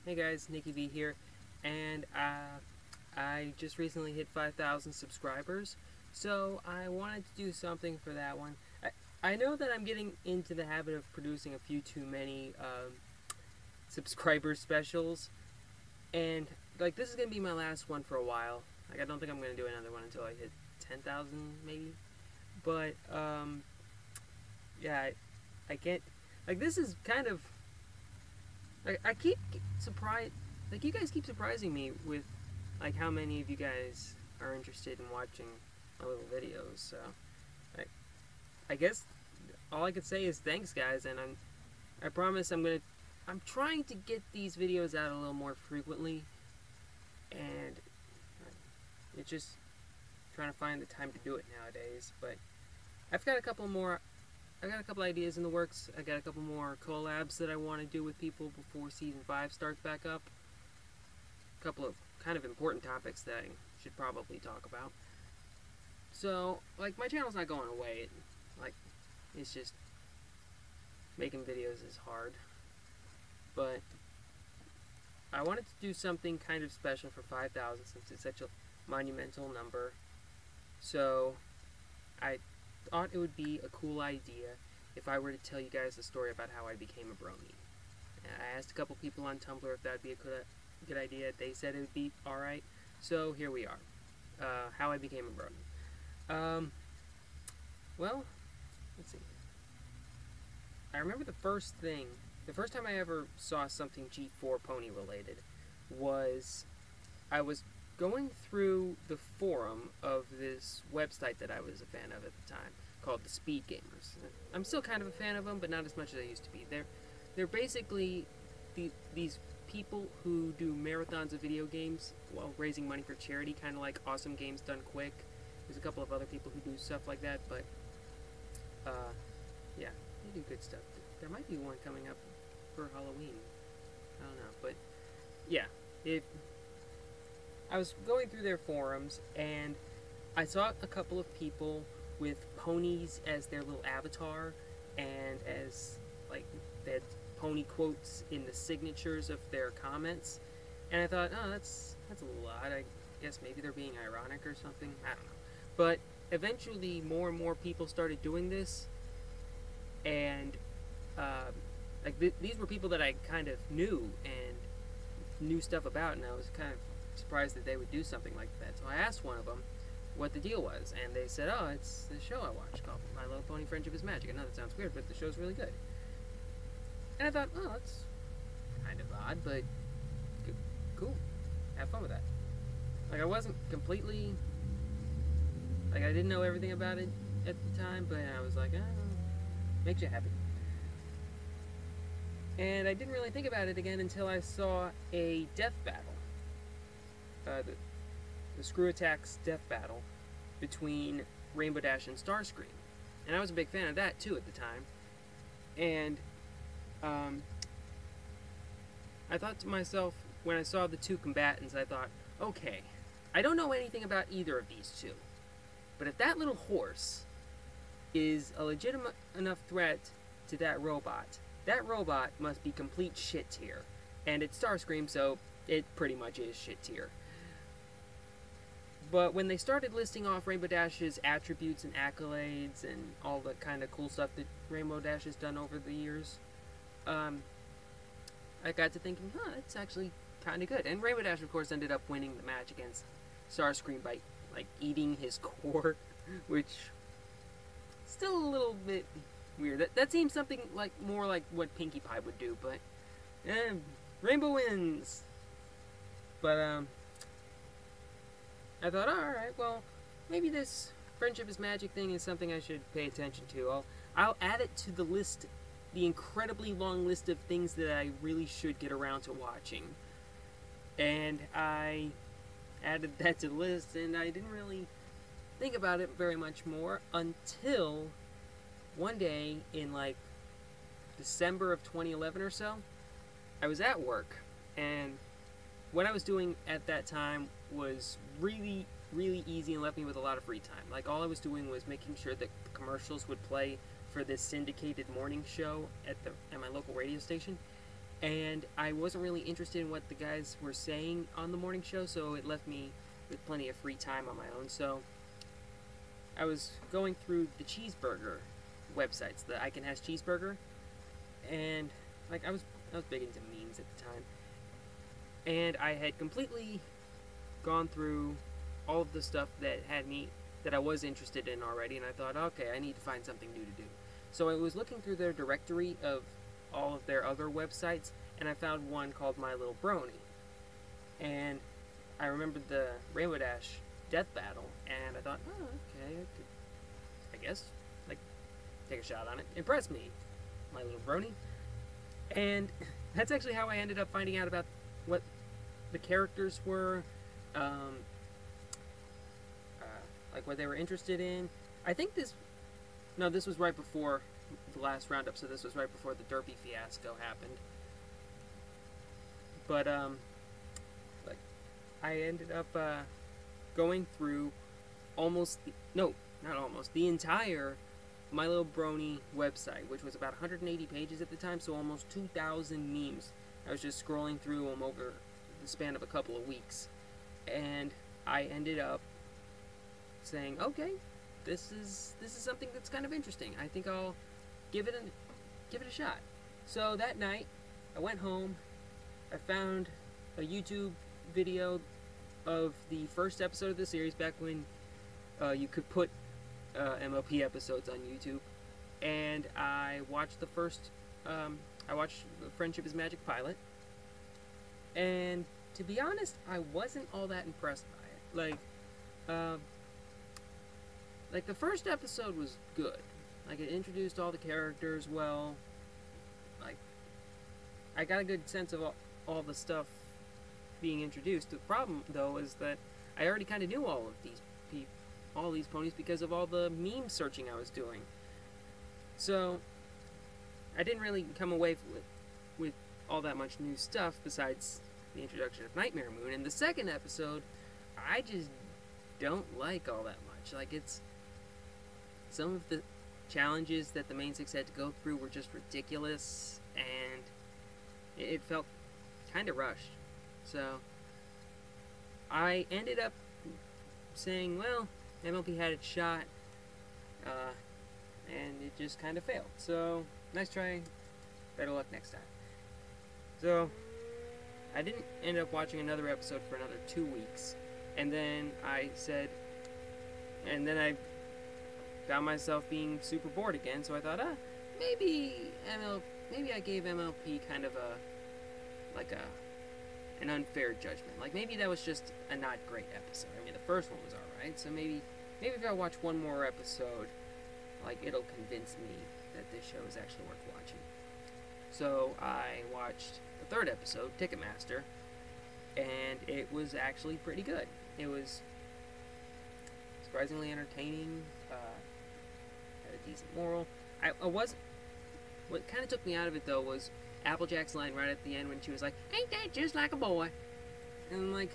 Hey guys, Nikki V here, and I just recently hit 5,000 subscribers, so I wanted to do something for that one. I know that I'm getting into the habit of producing a few too many subscriber specials, and like this is gonna be my last one for a while. Like I don't think I'm gonna do another one until I hit 10,000 maybe, but yeah, I can't. Like this is kind of. I keep surprised. Like you guys keep surprising me with like how many of you guys are interested in watching my little videos. So I guess all I could say is thanks, guys, and I promise I'm trying to get these videos out a little more frequently, and it's just trying to find the time to do it nowadays. But I've got a couple more. I got a couple ideas in the works. I got a couple more collabs that I want to do with people before Season 5 starts back up. A couple of kind of important topics that I should probably talk about. So, like, my channel's not going away. It's just making videos is hard. But I wanted to do something kind of special for 5,000 since it's such a monumental number. So, I thought it would be a cool idea if I were to tell you guys the story about how I became a Brony. I asked a couple people on Tumblr if that would be a good idea. They said it would be alright. So here we are. How I became a Brony. Well, let's see. I remember the first time I ever saw something G4 pony related was I was going through the forum of this website that I was a fan of at the time, called the Speed Gamers. I'm still kind of a fan of them, but not as much as I used to be. They're basically these people who do marathons of video games while raising money for charity, kind of like Awesome Games Done Quick. There's a couple of other people who do stuff like that, but yeah, they do good stuff. There might be one coming up for Halloween. I don't know, but yeah, I was going through their forums, and I saw a couple of people with ponies as their little avatar, and as, like, they had pony quotes in the signatures of their comments, and I thought, oh, that's a little odd. I guess maybe they're being ironic or something. I don't know. But eventually, more and more people started doing this, and, these were people that I kind of knew, and knew stuff about, and I was kind of surprised that they would do something like that. So I asked one of them what the deal was, and they said, oh, it's the show I watched called My Little Pony Friendship is Magic. I know that sounds weird, but the show's really good. And I thought, oh, that's kind of odd, but cool. Have fun with that. Like, I wasn't completely, like, I didn't know everything about it at the time, but I was like, oh, makes you happy. And I didn't really think about it again until I saw a death battle. The Screw Attacks death battle between Rainbow Dash and Starscream. And I was a big fan of that, too, at the time. And, I thought to myself, when I saw the two combatants, I thought, okay, I don't know anything about either of these two. But if that little horse is a legitimate enough threat to that robot must be complete shit tier. And it's Starscream, so it pretty much is shit tier. But when they started listing off Rainbow Dash's attributes and accolades and all the kind of cool stuff that Rainbow Dash has done over the years, I got to thinking, huh, it's actually kind of good. And Rainbow Dash, of course, ended up winning the match against Starscream by, like, eating his core, which still a little bit weird. That seems something like more like what Pinkie Pie would do, but Rainbow wins. But I thought, alright, well, maybe this Friendship is Magic thing is something I should pay attention to. I'll add it to the list, the incredibly long list of things that I really should get around to watching. And I added that to the list, and I didn't really think about it very much more until one day in, like, December of 2011 or so. I was at work, and what I was doing at that time was really, really easy and left me with a lot of free time. Like, all I was doing was making sure that the commercials would play for this syndicated morning show at my local radio station, and I wasn't really interested in what the guys were saying on the morning show, so it left me with plenty of free time on my own. So I was going through the cheeseburger websites, the I Can Has Cheeseburger, and like I was big into memes at the time, and I had completely gone through all of the stuff that I was interested in already, and I thought, okay, I need to find something new to do. So I was looking through their directory of all of their other websites, and I found one called My Little Brony. And I remembered the Rainbow Dash death battle, and I thought, oh, okay, I guess, like, take a shot on it. Impress me, My Little Brony. And that's actually how I ended up finding out about what the characters were, like what they were interested in. I think this was right before the last roundup, so this was right before the Derpy fiasco happened. But like I ended up going through the entire My Little Brony website, which was about 180 pages at the time, so almost 2,000 memes. I was just scrolling through them over the span of a couple of weeks, and I ended up saying, okay, this is something that's kind of interesting. I think I'll give it a shot. So that night, I went home. I found a YouTube video of the first episode of the series back when you could put MLP episodes on YouTube, and I watched the first. I watched Friendship is Magic pilot, and to be honest, I wasn't all that impressed by it. Like the first episode was good. Like it introduced all the characters well. Like I got a good sense of all the stuff being introduced. The problem though is that I already kind of knew all these ponies because of all the meme searching I was doing. So I didn't really come away with all that much new stuff besides the introduction of Nightmare Moon. And the second episode, I just don't like all that much. Like it's some of the challenges that the main six had to go through were just ridiculous, and it felt kind of rushed. So I ended up saying, well, MLP had its shot, and it just kind of failed. So nice try, better luck next time. So I didn't end up watching another episode for another 2 weeks, and then I found myself being super bored again, so I thought, maybe I gave MLP kind of an unfair judgment. Like maybe that was just a not great episode. I mean, the first one was alright, so maybe if I watch one more episode, like it'll convince me that this show is actually worth watching. So I watched the third episode, Ticketmaster, and it was actually pretty good. It was surprisingly entertaining, had a decent moral. What kind of took me out of it though was Applejack's line right at the end when she was like, "Ain't that just like a boy?" And I'm like,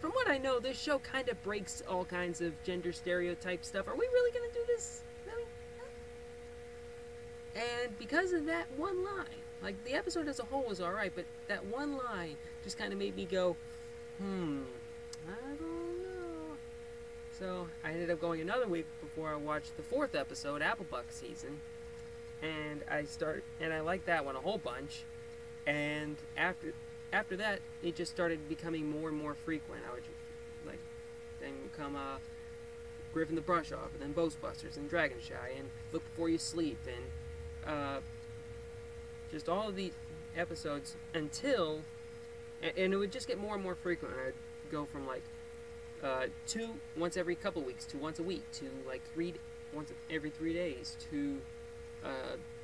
from what I know, this show kind of breaks all kinds of gender stereotype stuff. Are we really gonna do this? Really? And because of that one line, like the episode as a whole was alright, but that one line just kind of made me go, I don't know. So I ended up going another week before I watched the fourth episode, Applebuck season, and I liked that one a whole bunch. And after that, it just started becoming more and more frequent. I would then would come Griffin the Brush Off, and then Ghostbusters, and Dragonshy, and Look Before You Sleep, and just all of these episodes until, and it would just get more and more frequent. I'd go from two once every couple weeks to once a week to once every 3 days to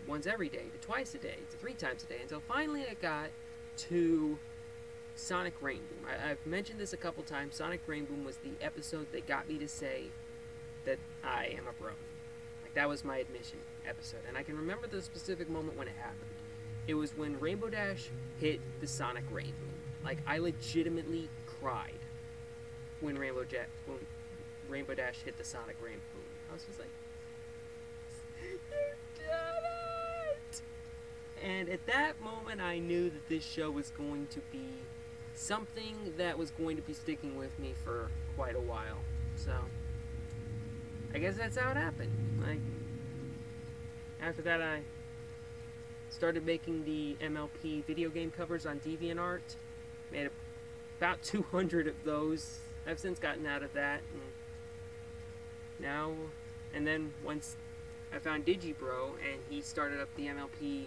once every day to twice a day to 3 times a day until finally I got to Sonic Rain Boom. I've mentioned this a couple times. Sonic Rain Boom was the episode that got me to say that I am a Brony. Like that was my admission episode, and I can remember the specific moment when it happened. It was when Rainbow Dash hit the Sonic Rain Boom. Like I legitimately cried when Rainbow Dash hit the Sonic Rain Boom. I was just like, "You did it!" And at that moment, I knew that this show was going to be something that was going to be sticking with me for quite a while. So, I guess that's how it happened. Like, after that, I started making the MLP video game covers on DeviantArt. Made about 200 of those. I've since gotten out of that, and then once I found Digibro and he started up the MLP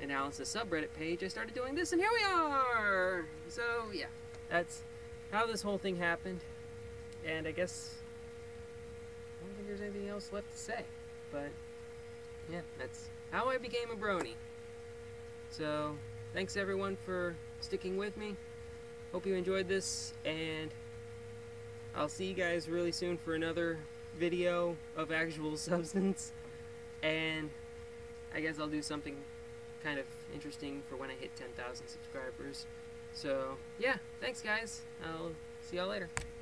analysis subreddit page, I started doing this, and here we are! So, yeah, that's how this whole thing happened, and I guess I don't think there's anything else left to say, but yeah, that's how I became a Brony. So, thanks everyone for sticking with me. Hope you enjoyed this, and I'll see you guys really soon for another video of actual substance, and I guess I'll do something kind of interesting for when I hit 10,000 subscribers. So, yeah, thanks guys. I'll see y'all later.